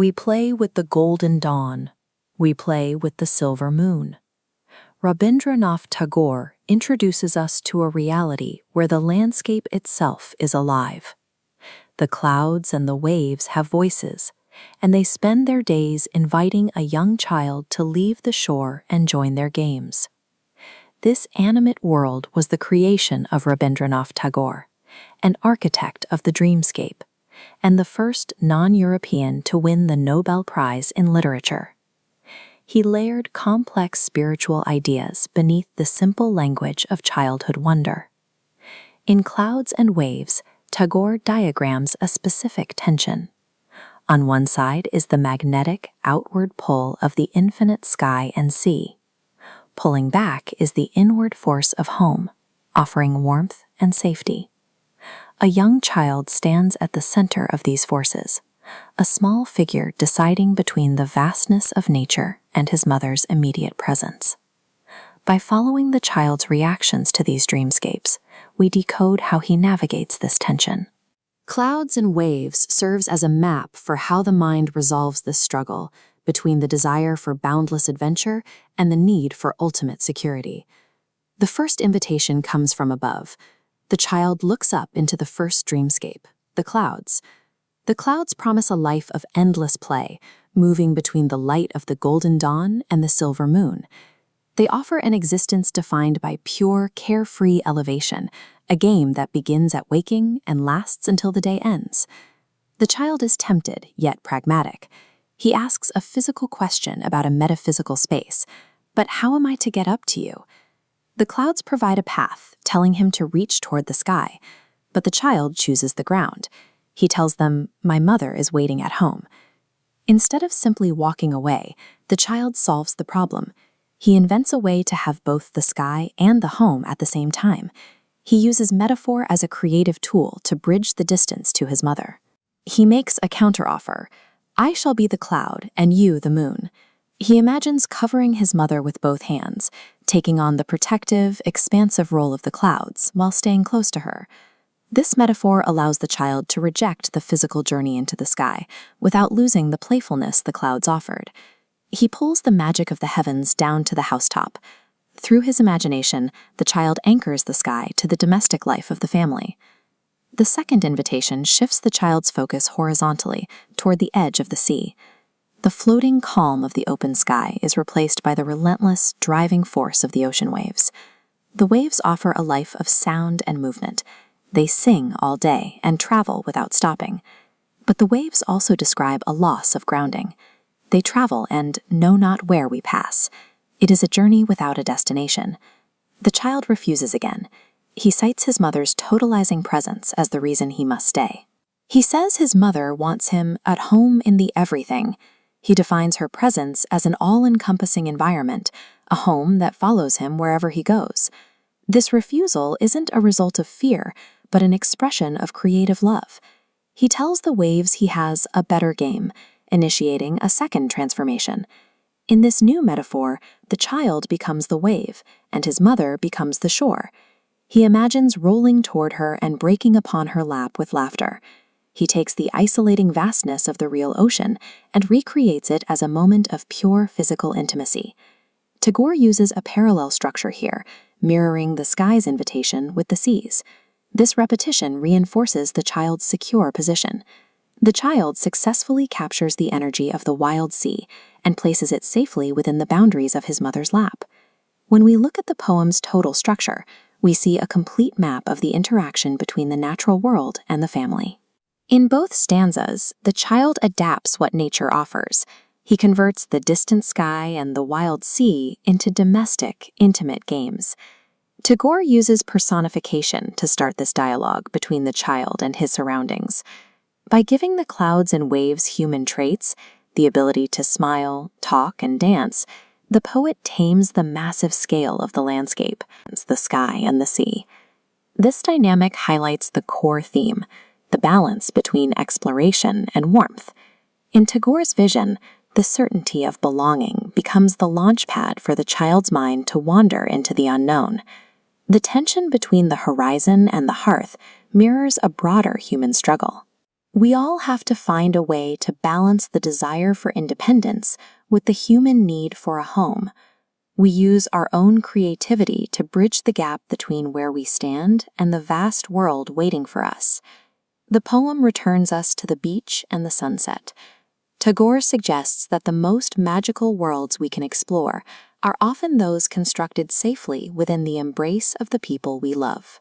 We play with the golden dawn. We play with the silver moon. Rabindranath Tagore introduces us to a reality where the landscape itself is alive. The clouds and the waves have voices, and they spend their days inviting a young child to leave the shore and join their games. This animate world was the creation of Rabindranath Tagore, an architect of the dreamscape, and the first non-European to win the Nobel Prize in Literature. He layered complex spiritual ideas beneath the simple language of childhood wonder. In Clouds and Waves, Tagore diagrams a specific tension. On one side is the magnetic, outward pull of the infinite sky and sea. Pulling back is the inward force of home, offering warmth and safety. A young child stands at the center of these forces, a small figure deciding between the vastness of nature and his mother's immediate presence. By following the child's reactions to these dreamscapes, we decode how he navigates this tension. Clouds and Waves serves as a map for how the mind resolves this struggle between the desire for boundless adventure and the need for ultimate security. The first invitation comes from above. The child looks up into the first dreamscape, the clouds. The clouds promise a life of endless play, moving between the light of the golden dawn and the silver moon. They offer an existence defined by pure, carefree elevation, a game that begins at waking and lasts until the day ends. The child is tempted, yet pragmatic. He asks a physical question about a metaphysical space. But how am I to get up to you? The clouds provide a path, telling him to reach toward the sky, but the child chooses the ground. He tells them, "My mother is waiting at home." Instead of simply walking away, the child solves the problem. He invents a way to have both the sky and the home at the same time. He uses metaphor as a creative tool to bridge the distance to his mother. He makes a counteroffer. "I shall be the cloud, and you the moon." He imagines covering his mother with both hands, taking on the protective, expansive role of the clouds while staying close to her. This metaphor allows the child to reject the physical journey into the sky without losing the playfulness the clouds offered. He pulls the magic of the heavens down to the housetop. Through his imagination, the child anchors the sky to the domestic life of the family. The second invitation shifts the child's focus horizontally toward the edge of the sea. The floating calm of the open sky is replaced by the relentless, driving force of the ocean waves. The waves offer a life of sound and movement. They sing all day and travel without stopping. But the waves also describe a loss of grounding. They travel and know not where we pass. It is a journey without a destination. The child refuses again. He cites his mother's totalizing presence as the reason he must stay. He says his mother wants him at home in the everything. He defines her presence as an all-encompassing environment, a home that follows him wherever he goes. This refusal isn't a result of fear, but an expression of creative love. He tells the waves he has a better game, initiating a second transformation. In this new metaphor, the child becomes the wave, and his mother becomes the shore. He imagines rolling toward her and breaking upon her lap with laughter. He takes the isolating vastness of the real ocean and recreates it as a moment of pure physical intimacy. Tagore uses a parallel structure here, mirroring the sky's invitation with the sea's. This repetition reinforces the child's secure position. The child successfully captures the energy of the wild sea and places it safely within the boundaries of his mother's lap. When we look at the poem's total structure, we see a complete map of the interaction between the natural world and the family. In both stanzas, the child adapts what nature offers. He converts the distant sky and the wild sea into domestic, intimate games. Tagore uses personification to start this dialogue between the child and his surroundings. By giving the clouds and waves human traits, the ability to smile, talk, and dance, the poet tames the massive scale of the landscape, the sky and the sea. This dynamic highlights the core theme, the balance between exploration and warmth. In Tagore's vision, the certainty of belonging becomes the launchpad for the child's mind to wander into the unknown. The tension between the horizon and the hearth mirrors a broader human struggle. We all have to find a way to balance the desire for independence with the human need for a home. We use our own creativity to bridge the gap between where we stand and the vast world waiting for us. The poem returns us to the beach and the sunset. Tagore suggests that the most magical worlds we can explore are often those constructed safely within the embrace of the people we love.